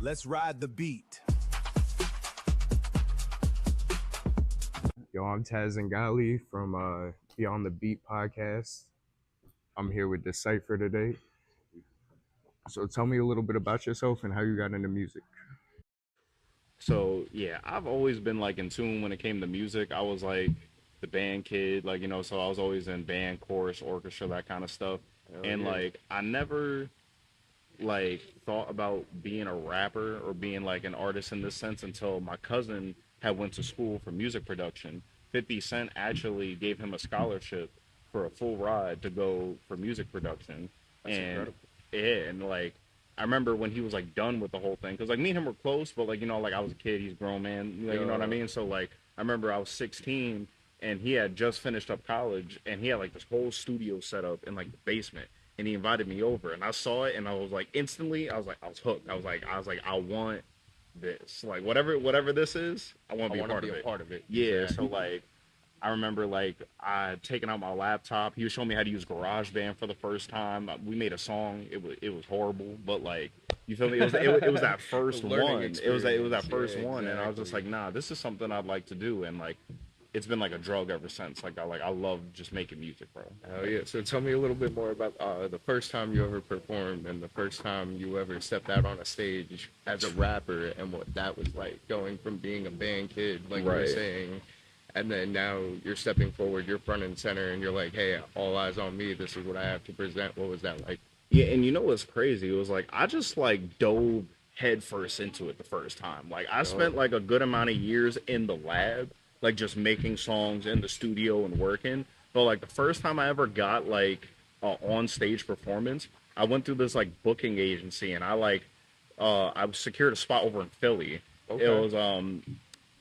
Let's ride the beat. Yo, I'm Taz and Gali from Beyond the Beat podcast. I'm here with Dezypher today. So tell me a little bit about yourself and how you got into music. So yeah, I've always been like in tune when it came to music. I was like the band kid, like so I was always in band, chorus, orchestra, that kind of stuff. Hell And yeah. like I never like thought about being a rapper or being like an artist in this sense until my cousin had went to school for music production. 50 Cent actually gave him a scholarship for a full ride to go for music production. That's And incredible. yeah, and like I remember when he was like done with the whole thing, because like me and him were close, but like like I was a kid, he's a grown man, like, you know what I Yo, mean. So like I remember I was 16 and he had just finished up college and he had like this whole studio set up in like the basement, and he invited me over and I saw it and I was like instantly I was hooked. I was like I want this, like whatever this is, I want I to be a want to part be of a it. part of it. Yeah, so Exactly. like I remember like I taking out my laptop. He was showing me how to use GarageBand for the first time. We made a song. It was horrible, but like you feel me? It was that A first learning one. It was that experience. Yeah, first one, and I was just exactly. like, nah, this is something I'd like to do, and like it's been like a drug ever since. I love just making music, bro. Hell Like yeah. So tell me a little bit more about the first time you ever performed and the first time you ever stepped out on a stage as a rapper and what that was like going from being a band kid, like you were right. saying, and then now you're stepping forward, you're front and center, and you're like, hey, all eyes on me. This is what I have to present. What was that like? Yeah, and you know what's crazy? It was like I just like dove headfirst into it the first time. Like I Yo, spent like a good amount of years in the lab, like just making songs in the studio and working. But like the first time I ever got like a on stage performance, I went through this like booking agency and I secured a spot over in Philly. It okay. was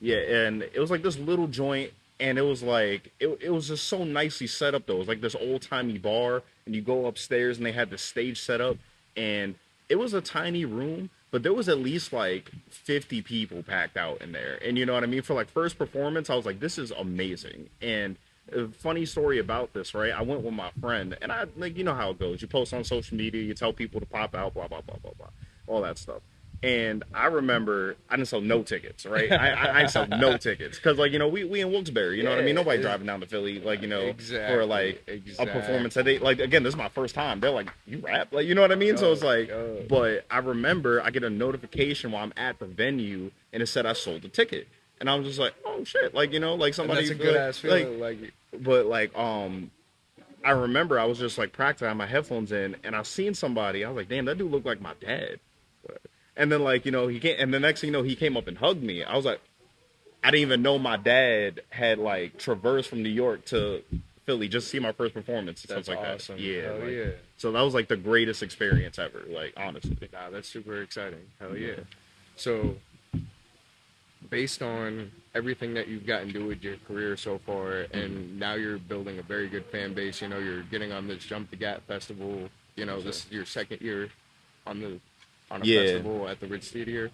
yeah, and it was like this little joint, and it was like it was just so nicely set up though. It was like this old timey bar, and you go upstairs, and they had the stage set up, and it was a tiny room, but there was at least like 50 people packed out in there, and you know what I mean. For like first performance, I was like, this is amazing. And a funny story about this, right? I went with my friend, and I like you know how it goes. You post on social media, you tell people to pop out, blah blah blah blah blah, all that stuff. And I remember I didn't sell no tickets, right? I didn't sell no tickets because, like, we in Wilkes-Barre, you know what I mean? Yeah, Nobody driving down to Philly, like, for exactly, like a performance that exactly. they like. Again, this is my first time. They're like, you rap, like, you know what I mean? So Yo, it's like, yo, but I remember I get a notification while I'm at the venue, and it said I sold a ticket, and I was just like, oh shit, like like and that's somebody a good ass like, feeling. Like, but like I remember I was just like practicing, I had my headphones in, and I seen somebody. I was like, damn, that dude looked like my dad. And then like he came, and the next thing you know, he came up and hugged me. I was like, I didn't even know my dad had like traversed from New York to Philly just to see my first performance and stuff that's like that. awesome. Yeah, Hell like yeah. so that was like the greatest experience ever. Like honestly. Nah, that's super exciting. Hell yeah. Yeah. So, based on everything that you've gotten to do with your career so far, Mm-hmm. and now you're building a very good fan base. You know, you're getting on this Jump the Gap festival. You know, Yes, sir. this is your second year on the on a Yeah. festival at the Ritz Theater.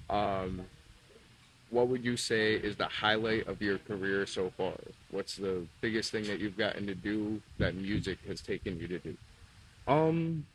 Um, what would you say is the highlight of your career so far? What's the biggest thing that you've gotten to do that music has taken you to do? Um,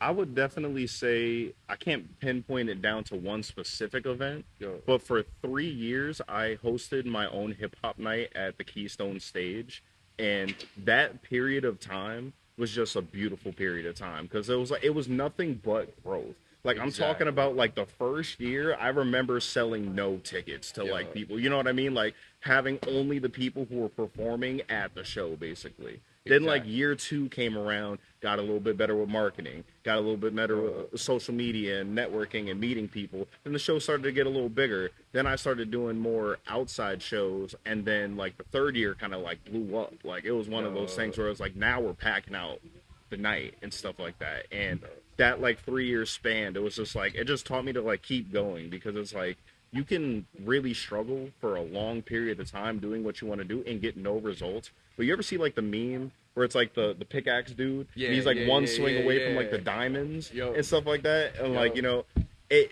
I would definitely say I can't pinpoint it down to one specific event, Yo, but for 3 years I hosted my own hip hop night at the Keystone Stage, and that period of time was just a beautiful period of time because it was nothing but growth. Like I'm talking exactly. about like the first year, I remember selling no tickets to like Yo, people. You know what I mean? Like having only the people who were performing at the show, basically. Then like exactly. year two came around, got a little bit better with marketing, got a little bit better Yo, with social media and networking and meeting people. Then the show started to get a little bigger. Then I started doing more outside shows, and then like the third year kind of like blew up. Like it was one of those things yo, where it's like now we're packing out the night and stuff like that. And that like 3 years span, it was just like it just taught me to like keep going because it's like you can really struggle for a long period of time doing what you want to do and get no results. But you ever see like the meme where it's like the pickaxe dude and yeah, he's like yeah, one yeah, swing yeah, away from like yeah. the diamonds Yo, and stuff like that, and like yo,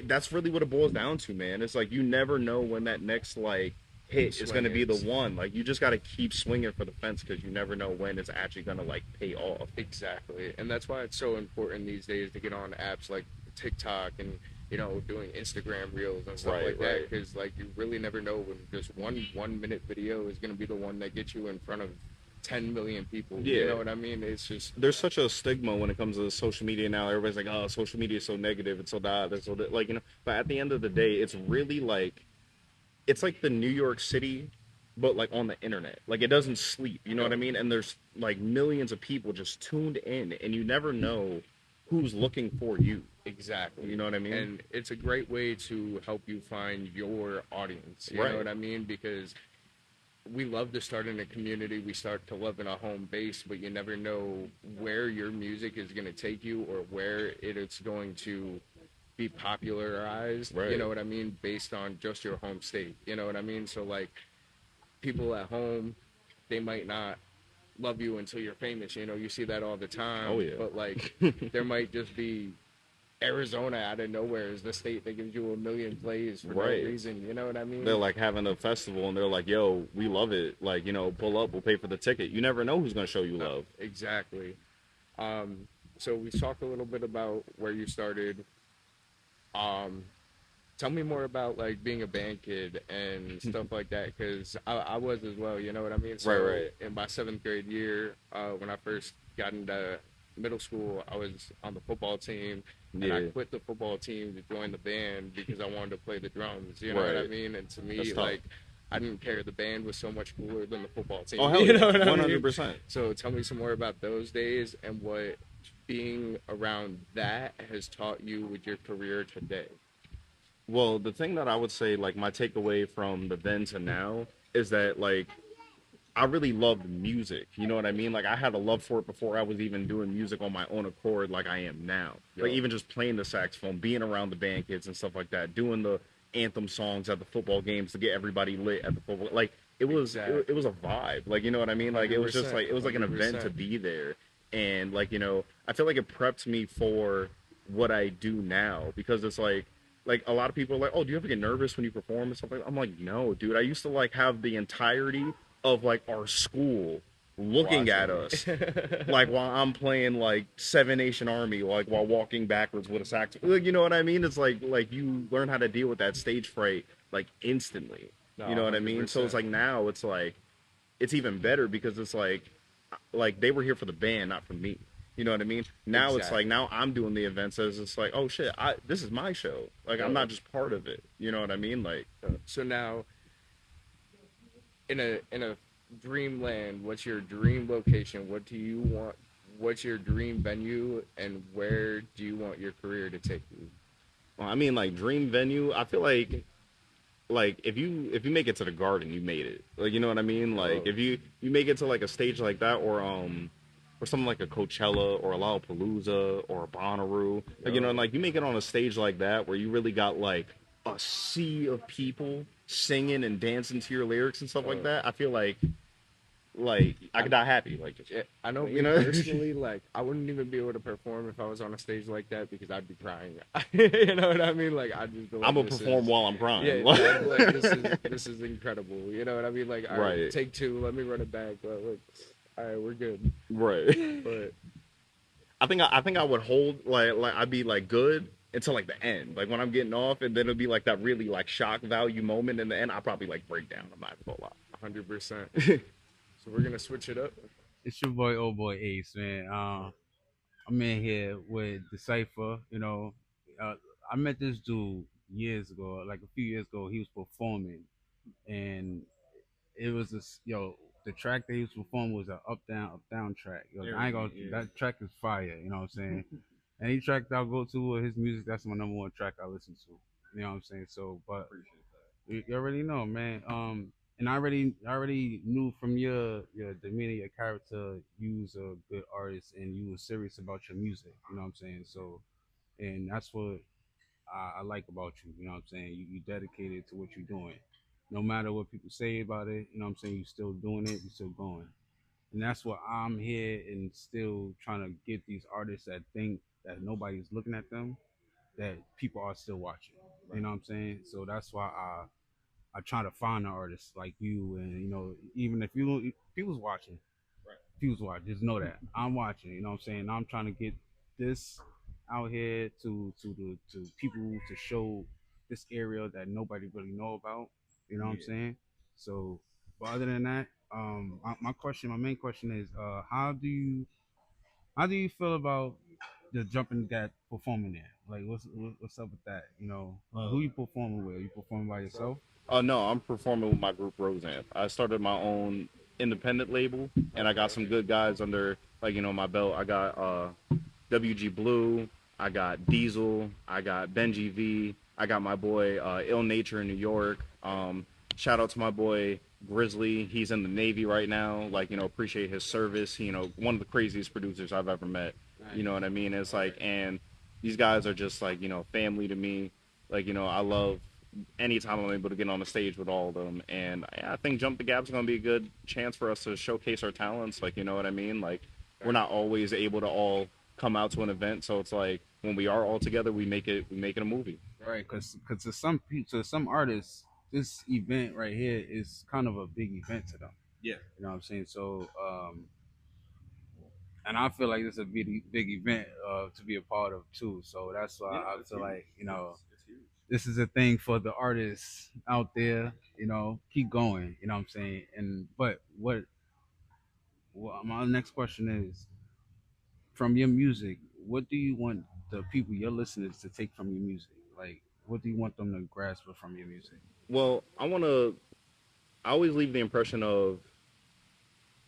that's really what it boils down to, man. It's like you never know when that next like hit is going swing to be the hits. one. Like you just got to keep swinging for the fence because you never know when it's actually going to like pay off. Exactly. And that's why it's so important these days to get on apps like TikTok and doing Instagram reels and stuff Right, like that, right. because like you really never know when just one minute video is gonna be the one that gets you in front of 10 million people. You Yeah. know what I mean? It's just There's such a stigma when it comes to social media now. Everybody's like, "Oh, social media is so negative. It's so that. It's so that." Like, But at the end of the day, it's really like it's like the New York City, but like on the internet. Like it doesn't sleep. You know what I yo, mean? And there's like millions of people just tuned in, and you never know who's looking for you. You exactly. know what I mean? And it's a great way to help you find your audience. You know Right. what I mean? Because we love to start in a community, we start to love in a home base, but you never know where your music is going to take you or where it's going to be popularized, you Right. know what I mean, based on just your home state, you know what I mean? So like people at home, they might not love you until you're famous, you see that all the Oh time, yeah. but like there might just be Arizona out of nowhere is the state that gives you a million plays for no Right. reason, you know what I They're mean? like having a festival, and they're like, "Yo, we love it. Like, pull up. We'll pay for the ticket." You never know who's gonna show you No, love. exactly. So we talked a little bit about where you started. Um, Tell me more about like being a band kid and stuff like that, because I was as well. You know what I mean? Right. So Right. in my seventh grade year, when I first got into middle school, I was on the football team, and I Yeah. quit the football team to join the band because I wanted to play the drums. You know what I Right. mean? And to That's me, tough. like, I didn't care. The band was so much cooler than the football Oh team. hell You yeah, know what I one hundred mean? percent. So tell me some more about those days and what being around that has taught you with your career today. Well, the thing that I would say, like my takeaway from the then to now, is that like I really loved music. You know what I mean? Like I had a love for it before I was even doing music on my own accord, like I am now. Like Yo, even just playing the saxophone, being around the band kids and stuff like that, doing the anthem songs at the football games to get everybody lit at the football. Like it exactly. was a vibe. Like you know what I mean? Like it Hundred was just percent, like it was like an hundred event to percent. be there, and like I feel like it prepped me for what I do now because it's like a lot of people are like, "Oh, do you ever get nervous when you perform and stuff like that?" I'm like, "No, dude. I used to like have the entirety of like our school looking Watching at me. us like while I'm playing like Seven Nation Army, like while walking backwards with a sax. Like, you know what I mean? It's like you learn how to deal with that stage fright like instantly. You No, know what I hundred mean? So it's percent. like now it's like it's even better because it's like they were here for the band, not for me. You know what I mean? Now it's like Exactly. now I'm doing the events as it's like, oh shit, this is my show. Like I'm Yo, not just part of it. You know what I mean? Like so now in a dreamland, what's your dream location? What do you want? What's your dream venue, and where do you want your career to take you? well, I mean like dream venue, I feel like if you make it to the garden, you made it. Like you know what I mean? Like Yo, if you make it to like a stage like that or something like a Coachella or a Lollapalooza or a Bonnaroo. Like yo, like you make it on a stage like that where you really got like a sea of people singing and dancing to your lyrics and stuff like yo. that. I feel like I I could die happy. Like just Yeah, I know you me know. personally, like I wouldn't even be able to perform if I was on a stage like that because I'd be crying. You know what I mean? Like I just be I'm like, gonna this perform is, while I'm yeah, crying. no, I'd be like, this is incredible. You know what I mean? Like, all right, Right. take two, let me run it back. Like, all right, we're good. Right. But I think I would hold like I'd be like good until like the end. Like when I'm getting off, and then it'll be like that really like shock value moment in the end. I'll probably like break down. I'm not gonna 100%. lie. So we're gonna switch it up. It's your boy, old boy Ace, man. I'm in here with Dezypher. Uh, I met this dude years ago, like a few years ago. He was performing, and it was this, the track that he was performing was a up down track. I ain't gonna, that track is fire. You know what I'm saying? Any track that I go to with his music, that's my number one track I listen to. You know what I'm saying? So, but you already know, man. And I already knew from your demeanor, your character, you was a good artist and you was serious about your music. You know what I'm saying? So, and that's what I like about you. You know what I'm saying? You dedicated to what you're doing. No matter what people say about it, you know what I'm saying? You still doing it. You still going. And that's what I'm here and still trying to get these artists that think that nobody's looking at them, that people are still watching. You know what I'm saying? So that's why I try to find an artist like you, and even if he was watching, if he was watching, just know that I'm watching. You know what I'm saying? I'm trying to get this. out here to people to show this area that nobody really know about. You know what I'm saying? So, but other than that, my main question is, how do you feel about the jumping that performing there? Like, what's up with that? You know, who you performing with? Are you performing by yourself? Oh no, I'm performing with my group Roseamp. I started my own independent label, and I got some good guys under my belt. I got WG Blue, I got Diesel, I got Benji V, I got my boy Ill Nature in New York. Shout out to my boy Grizzly. He's in the Navy right now. Appreciate his service. One of the craziest producers I've ever met. You know what I mean? It's like, and these guys are just family to me. I love anytime I'm able to get on the stage with all of them. And I think Jump the Gap is going to be a good chance for us to showcase our talents. You know what I mean? We're not always able to all come out to an event, so it's like when we are all together, we make it a movie. Right, because to some people, to some artists, this event right here is kind of a big event to them. Yeah. You know what I'm saying? So, and I feel like this is a big event to be a part of too. So that's why I feel like this is a thing for the artists out there. Keep going. You know what I'm saying? And but what my next question is, from your music, what do you want the people, your listeners, to take from your music? Like, what do you want them to grasp from your music? Well, I always leave the impression of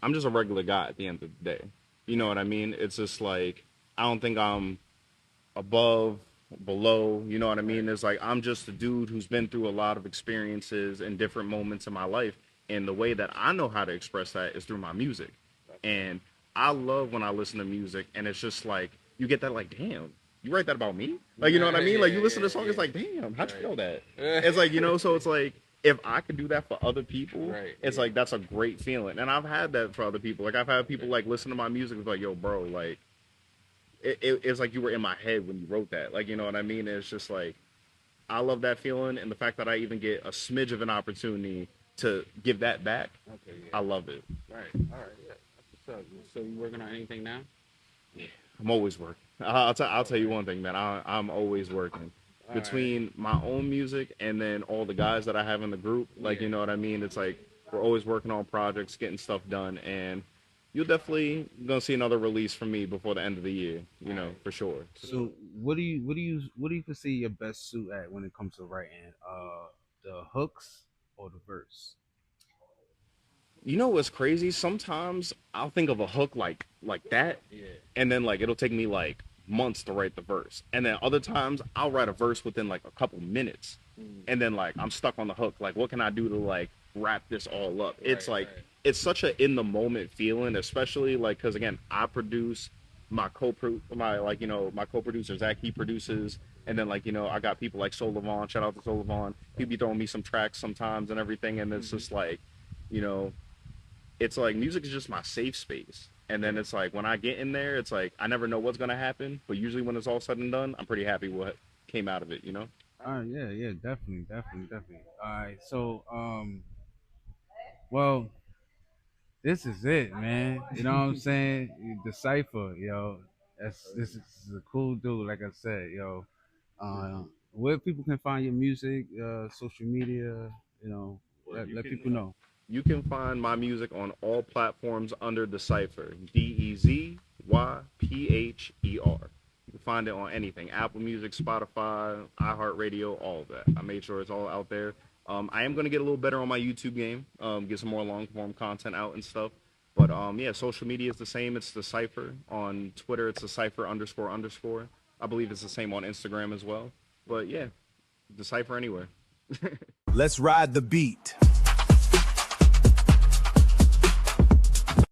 I'm just a regular guy at the end of the day. You know what I mean? It's just like I don't think I'm above, below. You know what I mean? It's like I'm just a dude who's been through a lot of experiences and different moments in my life. And the way that I know how to express that is through my music. And I love when I listen to music and it's just like you get that damn, you write that about me? You know what I mean? You listen to the song, it's like, damn, how'd you know that? It's like, so it's like if I could do that for other people, it's like that's a great feeling. And I've had that for other people. I've had people listen to my music, it's like, yo, bro, it's like you were in my head when you wrote that. You know what I mean? It's just like I love that feeling, and the fact that I even get a smidge of an opportunity to give that back, Okay, I yeah. love it. All right, yeah. That's what's up. So you working on anything now? I'm always working. I'll tell you one thing, man. I'm always working. All right. Between my own music and then all the guys that I have in the group, you know what I mean? It's like we're always working on projects, getting stuff done, and you'll definitely gonna see another release from me before the end of the year, for sure. So, what do you consider your best suit at when it comes to writing? The hooks or the verse? You know what's crazy? Sometimes I'll think of a hook like that, Yeah. and then it'll take me months to write the verse, and then other times I'll write a verse within a couple minutes, and then I'm stuck on the hook. What can I do to wrap this all up? It's Right. it's such a in the moment feeling, especially because again I produce my co-producer Zach, he produces, and then I got people like Solivon. Shout out to Solivon. He'd be throwing me some tracks sometimes and everything, and it's just you know it's like music is just my safe space. And then it's like when I get in there, it's like I never know what's gonna happen, but usually when it's all said and done, I'm pretty happy what came out of it. Yeah, yeah, definitely. All right, so well, this is it, man. You know what I'm saying? Decypher, yo. This is a cool dude. Like I said, yo. Where people can find your music, social media, let people know. You can find my music on all platforms under Dezypher, Dezypher. You can find it on anything: Apple Music, Spotify, iHeartRadio, all of that. I made sure it's all out there. I am going to get a little better on my YouTube game, get some more long form content out and stuff. But yeah, social media is the same. It's Dezypher. On Twitter, it's Dezypher__. I believe it's the same on Instagram as well. But yeah, Dezypher anywhere. Let's ride the beat.